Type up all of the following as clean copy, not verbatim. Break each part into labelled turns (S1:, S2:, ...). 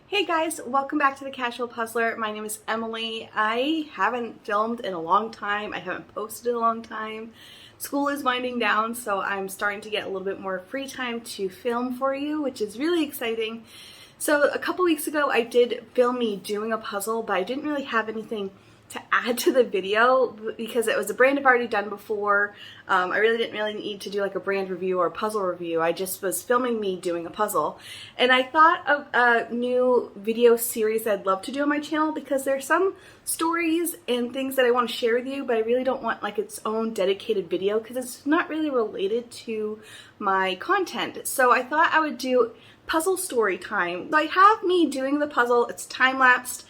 S1: Hey guys, welcome back to The Casual Puzzler. My name is Emily. I haven't filmed in a long time. I haven't posted in a long time. School is winding down, so I'm starting to get a little bit more free time to film for you, which is really exciting. So a couple weeks ago I did film me doing a puzzle, but I didn't really have anything to add to the video because it was a brand I've already done before. I really didn't need to do like a brand review or a puzzle review. I just was filming me doing a puzzle. And I thought of a new video series I'd love to do on my channel because there's some stories and things that I want to share with you, but I really don't want like its own dedicated video because it's not really related to my content. So I thought I would do puzzle story time. So I have me doing the puzzle. It's time-lapsed,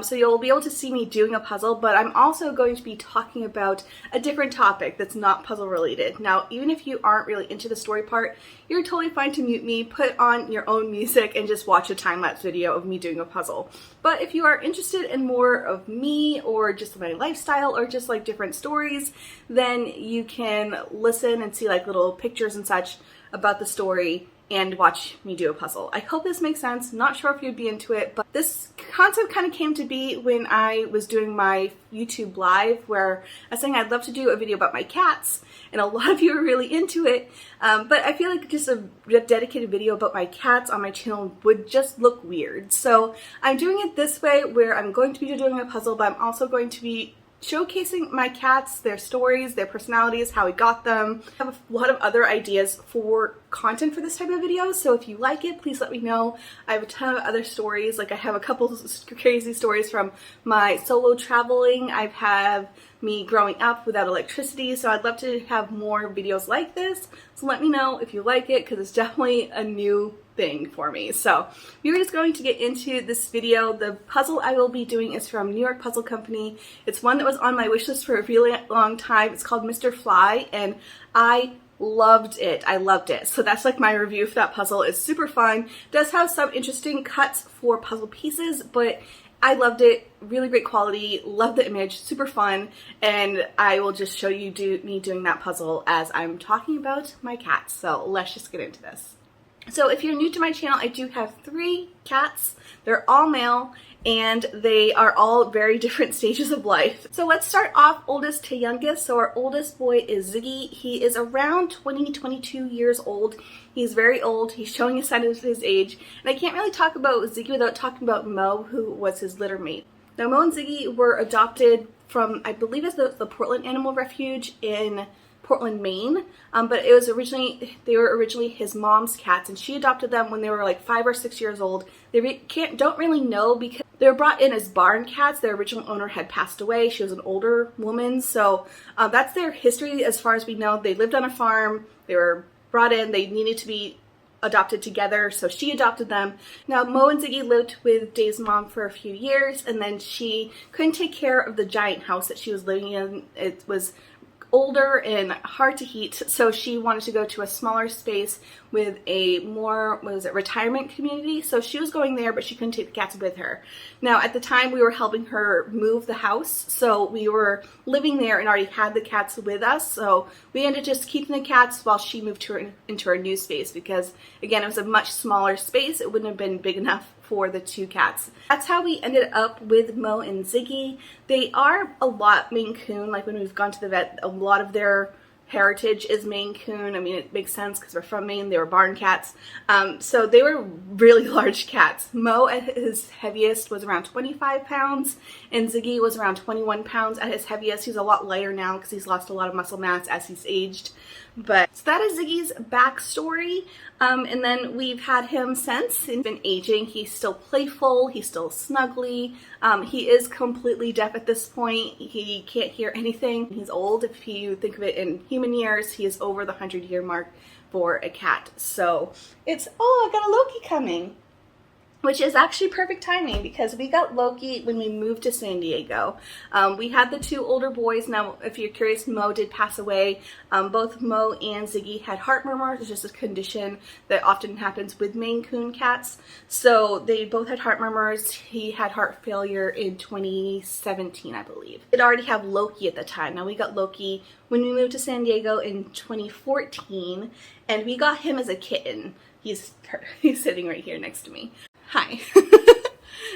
S1: so you'll be able to see me doing a puzzle, but I'm also going to be talking about a different topic that's not puzzle related. Now, even if you aren't really into the story part, you're totally fine to mute me, put on your own music, and just watch a time-lapse video of me doing a puzzle. But if you are interested in more of me, or just my lifestyle, or just like different stories, then you can listen and see like little pictures and such about the story and watch me do a puzzle. I hope this makes sense. Not sure if you'd be into it, but this concept kind of came to be when I was doing my YouTube live where I was saying I'd love to do a video about my cats, and a lot of you are really into it, but I feel like just a dedicated video about my cats on my channel would just look weird. So I'm doing it this way where I'm going to be doing a puzzle, but I'm also going to be showcasing my cats, their stories, their personalities, how we got them. I have a lot of other ideas for content for this type of video, so if you like it, please let me know. I have a ton of other stories, like I have a couple of crazy stories from my solo traveling. I have me growing up without electricity, so I'd love to have more videos like this. So let me know if you like it, because it's definitely a new thing for me. So we're just going to get into this video. The puzzle I will be doing is from New York Puzzle Company. It's one that was on my wish list for a really long time. It's called Mr. Fly, and I loved it. I loved it. So that's like my review for that puzzle. It's super fun. It does have some interesting cuts for puzzle pieces, but I loved it. Really great quality. Love the image. Super fun. And I will just show you me doing that puzzle as I'm talking about my cats. So let's just get into this. So if you're new to my channel, I do have 3 cats. They're all male, and they are all very different stages of life. So let's start off oldest to youngest. So our oldest boy is Ziggy. He is around 22 years old. He's very old. He's showing a sign of his age. And I can't really talk about Ziggy without talking about Mo, who was his litter mate. Now, Mo and Ziggy were adopted from, I believe it's the Portland Animal Refuge in Portland, Maine, but they were originally his mom's cats, and she adopted them when they were like 5 or 6 years old. They don't really know because they were brought in as barn cats. Their original owner had passed away. She was an older woman, so that's their history as far as we know. They lived on a farm. They were brought in. They needed to be adopted together, so she adopted them. Now, Mo and Ziggy lived with Dave's mom for a few years, and then she couldn't take care of the giant house that she was living in. It was older and hard to heat, so she wanted to go to a smaller space with a more, retirement community. So she was going there, but she couldn't take the cats with her. Now, at the time, we were helping her move the house, so we were living there and already had the cats with us, so we ended up just keeping the cats while she moved into her new space because, again, it was a much smaller space. It wouldn't have been big enough for the 2 cats. That's how we ended up with Mo and Ziggy. They are a lot Maine Coon. Like when we've gone to the vet, a lot of their heritage is Maine Coon. I mean, it makes sense because we're from Maine. They were barn cats. So they were really large cats. Mo at his heaviest was around 25 pounds, and Ziggy was around 21 pounds at his heaviest. He's a lot lighter now because he's lost a lot of muscle mass as he's aged. But so that is Ziggy's backstory, and then we've had him since. He's been aging. He's still playful. He's still snuggly. He is completely deaf at this point. He can't hear anything. He's old. If you think of it in human years, he is over the 100-year mark for a cat. So it's, oh, I got a Loki coming, which is actually perfect timing because we got Loki when we moved to San Diego. We had the 2 older boys. Now, if you're curious, Mo did pass away. Both Mo and Ziggy had heart murmurs. It's just a condition that often happens with Maine Coon cats. So they both had heart murmurs. He had heart failure in 2017, I believe. They'd already have Loki at the time. Now, we got Loki when we moved to San Diego in 2014, and we got him as a kitten. He's sitting right here next to me. Hi.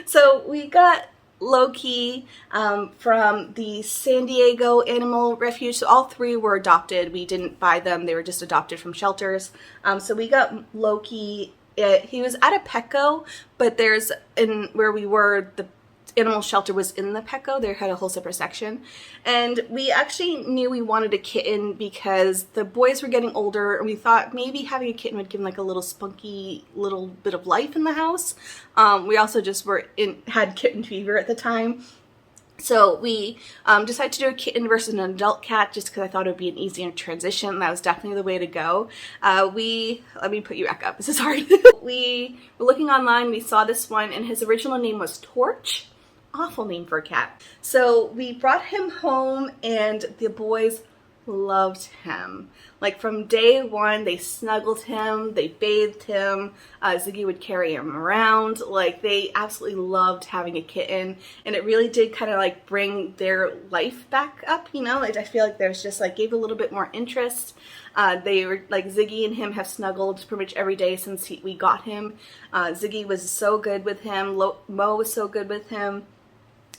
S1: So we got Loki from the San Diego Animal Refuge. So all three were adopted. We didn't buy them. They were just adopted from shelters. So we got Loki. He was at a Petco, but there's, in where we were, the animal shelter was in the Petco. They had a whole separate section. And we actually knew we wanted a kitten because the boys were getting older, and we thought maybe having a kitten would give them like a little spunky little bit of life in the house. We also just had kitten fever at the time. So we decided to do a kitten versus an adult cat just because I thought it would be an easier transition. That was definitely the way to go. Let me put you back up. This is hard. We were looking online. We saw this one, and his original name was Torch. Awful name for a cat. So we brought him home, and the boys loved him. Like from day one, they snuggled him, they bathed him, Ziggy would carry him around. Like, they absolutely loved having a kitten, and it really did kind of like bring their life back up, you know? Like, I feel like there's just like gave a little bit more interest. They were like, Ziggy and him have snuggled pretty much every day since we got him. Ziggy was so good with him. Mo was so good with him.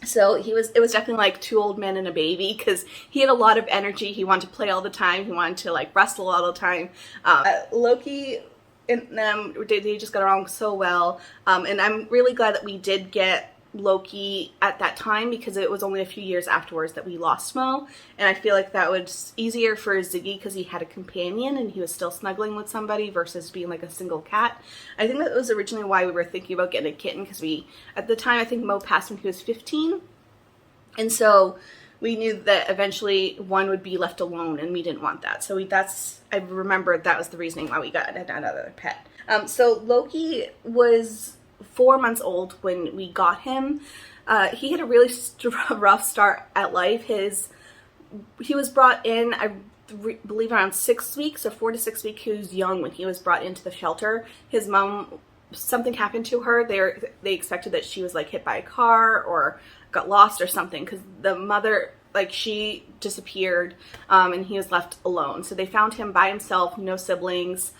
S1: So it was definitely like two old men and a baby, because he had a lot of energy. He wanted to play all the time. He wanted to like wrestle all the time. Loki and them, they just got along so well. And I'm really glad that we did get Loki at that time, because it was only a few years afterwards that we lost Mo, and I feel like that was easier for Ziggy because he had a companion and he was still snuggling with somebody versus being like a single cat. I think that was originally why we were thinking about getting a kitten, because at the time, I think Mo passed when he was 15, and so we knew that eventually one would be left alone, and we didn't want that. So I remembered that was the reasoning why we got another pet. So Loki was 4 months old when we got him. He had a really rough start at life. He was brought in, I believe, around 6 weeks, or 4 to 6 weeks. He was young when he was brought into the shelter. His mom, something happened to her. They expected that she was like hit by a car or got lost or something, because the mother, like, she disappeared, and he was left alone. So they found him by himself, no siblings.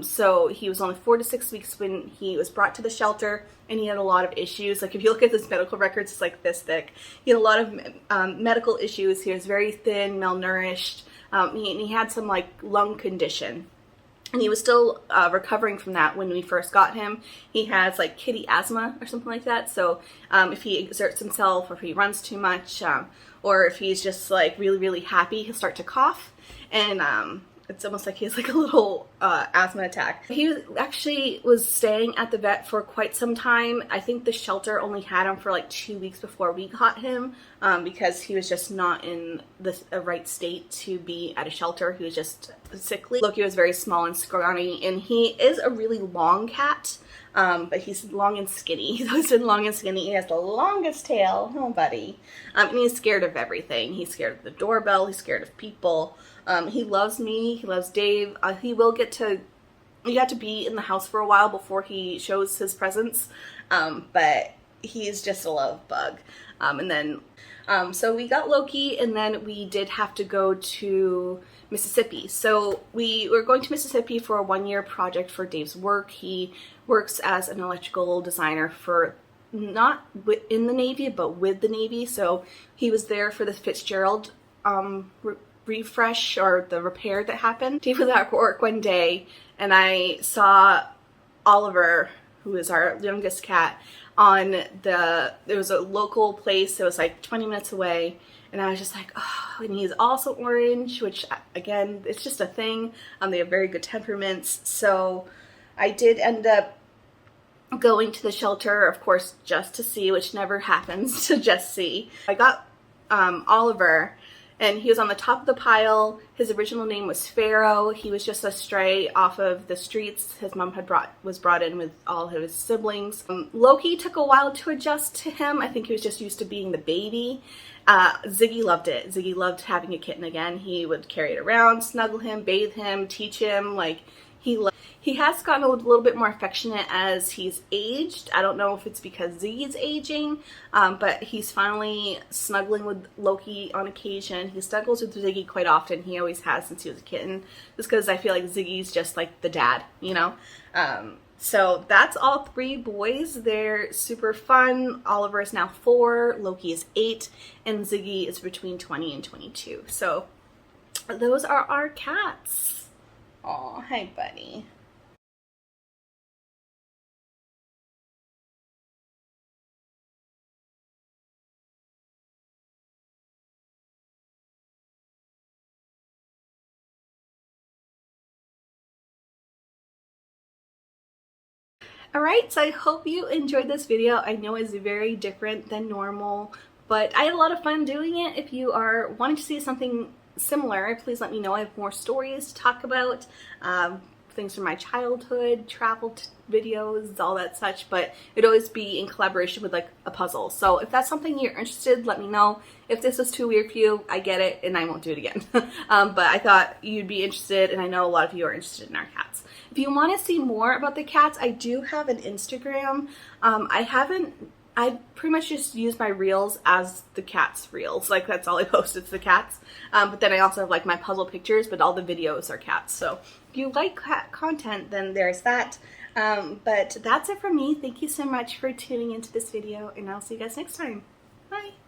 S1: So he was only 4 to 6 weeks when he was brought to the shelter, and he had a lot of issues. Like, if you look at his medical records, it's like this thick. He had a lot of medical issues. He was very thin, malnourished. He had some like lung condition. And he was still recovering from that when we first got him. He has like kitty asthma or something like that. So if he exerts himself, or if he runs too much, or if he's just like really, really happy, he'll start to cough. And it's almost like he has like a little asthma attack. He actually was staying at the vet for quite some time. I think the shelter only had him for like 2 weeks before we got him, because he was just not in the right state to be at a shelter. He was just sickly. Loki was very small and scrawny, and he is a really long cat, but he's long and skinny. He's always been long and skinny. He has the longest tail. Oh, buddy. And he's scared of everything. He's scared of the doorbell. He's scared of people. He loves me. He loves Dave. You have to be in the house for a while before he shows his presence. But he's just a love bug. So we got Loki, and then we did have to go to Mississippi. So we were going to Mississippi for a 1-year project for Dave's work. He works as an electrical designer for, not in the Navy, but with the Navy. So he was there for the Fitzgerald refresh, or the repair that happened. Dave was at work one day, and I saw Oliver, who is our youngest cat, there was a local place that was like 20 minutes away, and I was just like, oh, and he's also orange, which, again, it's just a thing. They have very good temperaments. So I did end up going to the shelter, of course, just to see, which never happens to just see. I got Oliver, and he was on the top of the pile. His original name was Pharaoh. He was just a stray off of the streets. His mom was brought in with all of his siblings. Loki took a while to adjust to him. I think he was just used to being the baby. Ziggy loved it. Ziggy loved having a kitten again. He would carry it around, snuggle him, bathe him, teach him. Like, he has gotten a little bit more affectionate as he's aged. I don't know if it's because Ziggy's aging, but he's finally snuggling with Loki on occasion. He snuggles with Ziggy quite often. He always has since he was a kitten, just because I feel like Ziggy's just like the dad, you know? So that's all 3 boys. They're super fun. Oliver is now 4, Loki is 8, and Ziggy is between 20 and 22. So those are our cats. Aw, hi buddy. Alright, so I hope you enjoyed this video. I know it's very different than normal, but I had a lot of fun doing it. If you are wanting to see something similar, please let me know. I have more stories to talk about, things from my childhood, travel videos, all that such, but it'd always be in collaboration with like a puzzle. So if that's something you're interested, let me know. If this is too weird for you, I get it and I won't do it again. But I thought you'd be interested, and I know a lot of you are interested in our cats. If you want to see more about the cats, I do have an Instagram. I pretty much just use my reels as the cats' reels. Like, that's all I post, it's the cats. But then I also have like my puzzle pictures, but all the videos are cats. So if you like cat content, then there's that. But that's it from me. Thank you so much for tuning into this video, and I'll see you guys next time. Bye!